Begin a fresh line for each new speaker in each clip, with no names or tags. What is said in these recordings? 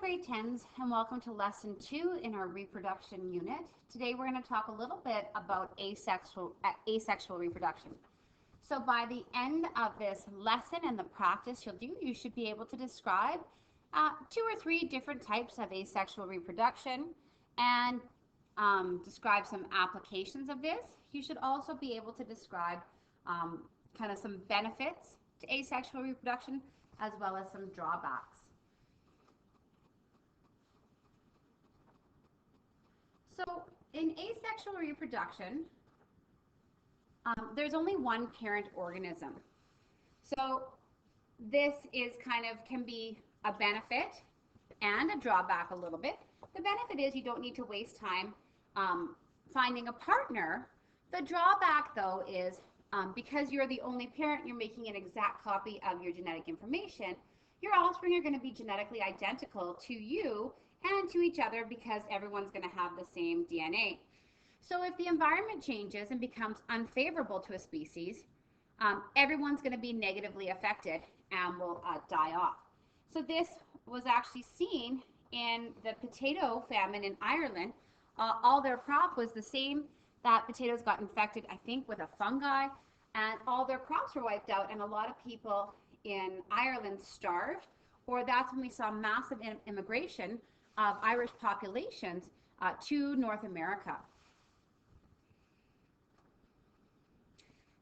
grade 10s, and welcome to lesson 2 in our reproduction unit. Today we're going to talk a little bit about asexual reproduction. So by the end of this lesson and the practice you'll do, you should be able to describe 2 or 3 different types of asexual reproduction and describe some applications of this. You should also be able to describe kind of some benefits to asexual reproduction as well as some drawbacks. So in asexual reproduction, there's only one parent organism. So this is can be a benefit and a drawback a little bit. The benefit is you don't need to waste time finding a partner. The drawback though is because you're the only parent, you're making an exact copy of your genetic information. Your offspring are going to be genetically identical to you and to each other because everyone's going to have the same DNA. So if the environment changes and becomes unfavorable to a species, everyone's going to be negatively affected and will die off. So this was actually seen in the potato famine in Ireland. All their crop was the same. That potatoes got infected, I think, with a fungi, and all their crops were wiped out, and a lot of people in Ireland starved, or that's when we saw massive immigration of Irish populations to North America.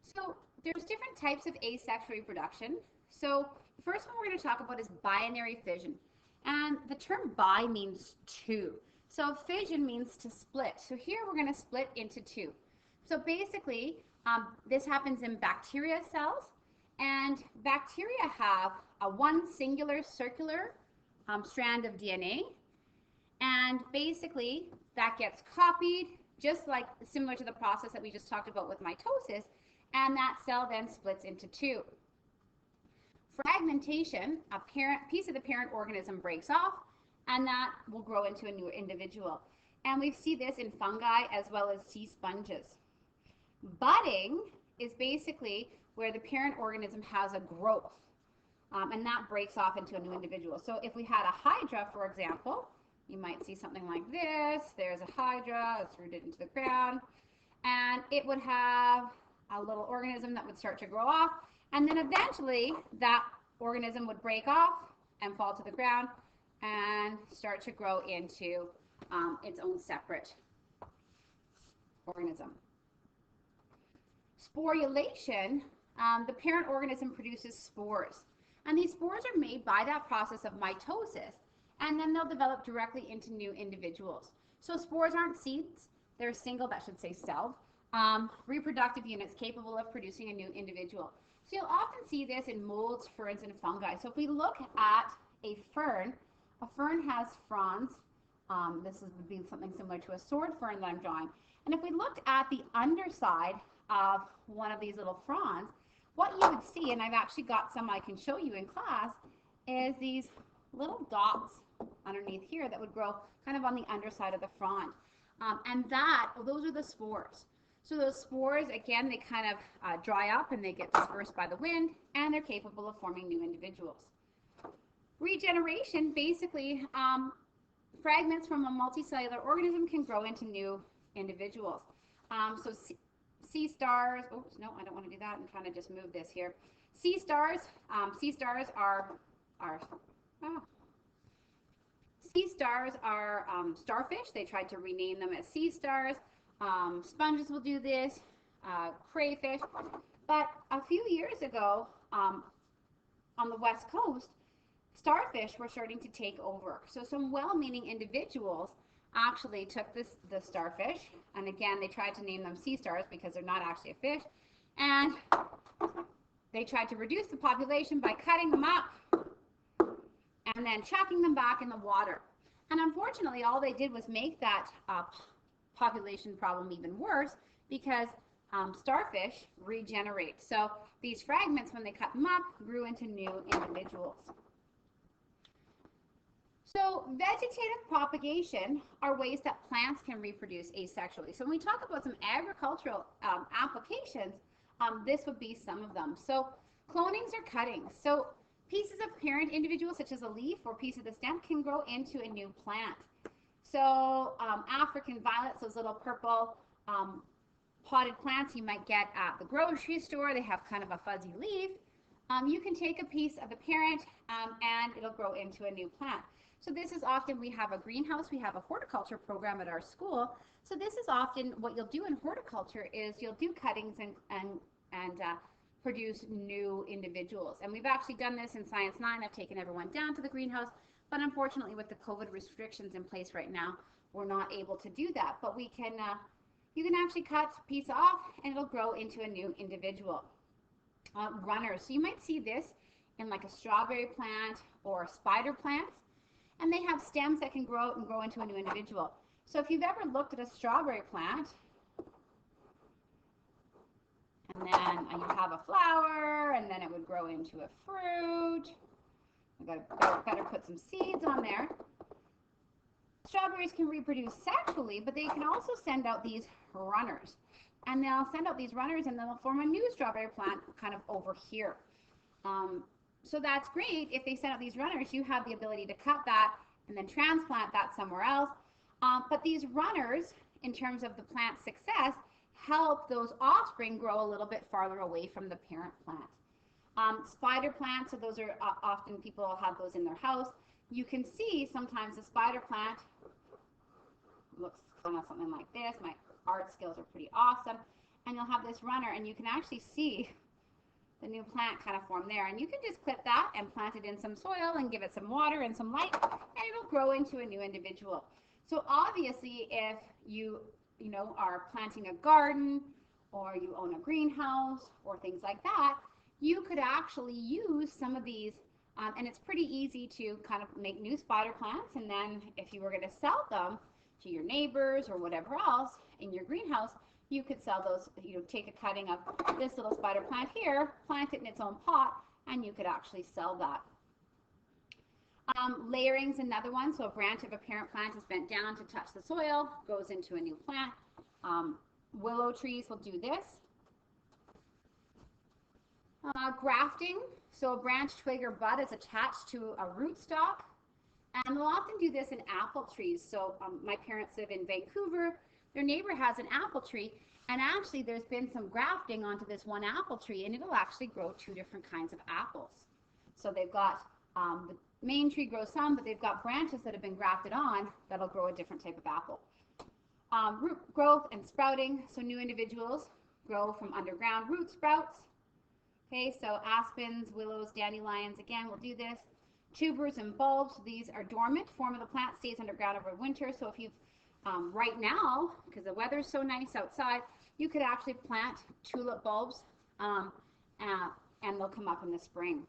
So there's different types of asexual reproduction. So the first one we're going to talk about is binary fission. And the term bi means two. So fission means to split. So here we're going to split into two. So basically, this happens in bacteria cells. And bacteria have one singular circular strand of DNA. And basically, that gets copied, just like similar to the process that we just talked about with mitosis, and that cell then splits into two. Fragmentation, a piece of the parent organism breaks off, and that will grow into a new individual. And we see this in fungi as well as sea sponges. Budding is basically where the parent organism has a growth, and that breaks off into a new individual. So if we had a hydra, for example, you might see something like this. There's a hydra, it's rooted into the ground, and it would have a little organism that would start to grow off, and then eventually that organism would break off and fall to the ground and start to grow into its own separate organism. Sporulation, the parent organism produces spores, and these spores are made by that process of mitosis, and then they'll develop directly into new individuals. So spores aren't seeds, they're single, that should say celled, reproductive units capable of producing a new individual. So you'll often see this in molds, ferns, and fungi. So if we look at a fern has fronds. This would be something similar to a sword fern that I'm drawing. And if we looked at the underside of one of these little fronds, what you would see, and I've actually got some I can show you in class, is these little dots underneath here that would grow kind of on the underside of the frond. And those are the spores. So those spores, again, they kind of dry up and they get dispersed by the wind, and they're capable of forming new individuals. Regeneration, basically, fragments from a multicellular organism can grow into new individuals. So sea stars, oops, no, I don't want to do that. I'm trying to just move this here. Sea stars are starfish. They tried to rename them as sea stars. Sponges will do this, crayfish. But a few years ago, on the West Coast, starfish were starting to take over. So some well-meaning individuals actually took the starfish, and again, they tried to name them sea stars because they're not actually a fish, and they tried to reduce the population by cutting them up and then chucking them back in the water. And unfortunately, all they did was make that population problem even worse because starfish regenerate. So these fragments, when they cut them up, grew into new individuals. So vegetative propagation are ways that plants can reproduce asexually. So when we talk about some agricultural applications, this would be some of them. So clonings or cuttings. So Pieces of parent individuals, such as a leaf or piece of the stem, can grow into a new plant. So African violets, those little purple potted plants you might get at the grocery store, they have kind of a fuzzy leaf. You can take a piece of the parent and it'll grow into a new plant. So this is often, we have a greenhouse, we have a horticulture program at our school. So this is often what you'll do in horticulture is you'll do cuttings and produce new individuals. And we've actually done this in Science 9. I've taken everyone down to the greenhouse, but unfortunately with the COVID restrictions in place right now, we're not able to do that. But we can, you can actually cut a piece off and it'll grow into a new individual. Runners, so you might see this in like a strawberry plant or spider plants, and they have stems that can grow out and grow into a new individual. So if you've ever looked at a strawberry plant, and then you have a flower, and then it would grow into a fruit. I've got to better put some seeds on there. Strawberries can reproduce sexually, but they can also send out these runners. And they'll send out these runners and they'll form a new strawberry plant kind of over here. So that's great. If they send out these runners, you have the ability to cut that and then transplant that somewhere else. But these runners, in terms of the plant's success, help those offspring grow a little bit farther away from the parent plant. Spider plants, so those are often people have those in their house. You can see sometimes the spider plant looks kind of something like this. My art skills are pretty awesome. And you'll have this runner and you can actually see the new plant kind of form there. And you can just clip that and plant it in some soil and give it some water and some light and it'll grow into a new individual. So obviously if you are planting a garden or you own a greenhouse or things like that, you could actually use some of these and it's pretty easy to kind of make new spider plants, and then if you were going to sell them to your neighbors or whatever else in your greenhouse, you could sell those, take a cutting of this little spider plant here, plant it in its own pot, and you could actually sell that. Layering is another one. So a branch of a parent plant is bent down to touch the soil, goes into a new plant. Willow trees will do this. Grafting, so a branch, twig, or bud is attached to a rootstock. And they'll often do this in apple trees. So my parents live in Vancouver. Their neighbor has an apple tree. And actually there's been some grafting onto this one apple tree, and it'll actually grow two different kinds of apples. So they've got, the main tree grows some, but they've got branches that have been grafted on that'll grow a different type of apple. Root growth and sprouting, so new individuals grow from underground root sprouts. Okay, so aspens, willows, dandelions, again, will do this. Tubers and bulbs, these are dormant. Form of the plant stays underground over winter. So if you've, right now, because the weather's so nice outside, you could actually plant tulip bulbs and they'll come up in the spring.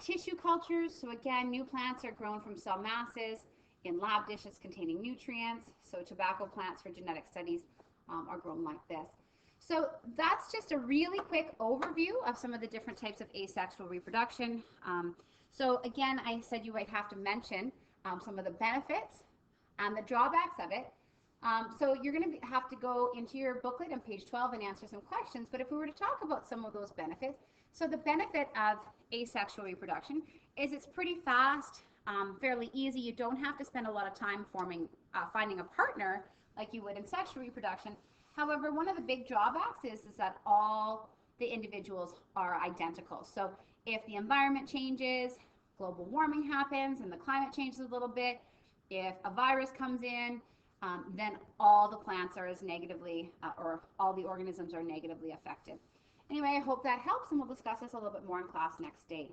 Tissue cultures, so again, new plants are grown from cell masses in lab dishes containing nutrients. So tobacco plants for genetic studies are grown like this. So that's just a really quick overview of some of the different types of asexual reproduction. So again, I said you might have to mention some of the benefits and the drawbacks of it. So you're going to have to go into your booklet on page 12 and answer some questions. But if we were to talk about some of those benefits, so the benefit of asexual reproduction is it's pretty fast, fairly easy. You don't have to spend a lot of time finding a partner like you would in sexual reproduction. However, one of the big drawbacks is that all the individuals are identical. So if the environment changes, global warming happens, and the climate changes a little bit, if a virus comes in, then all the plants are as negatively, or all the organisms are negatively affected. Anyway, I hope that helps, and we'll discuss this a little bit more in class next day.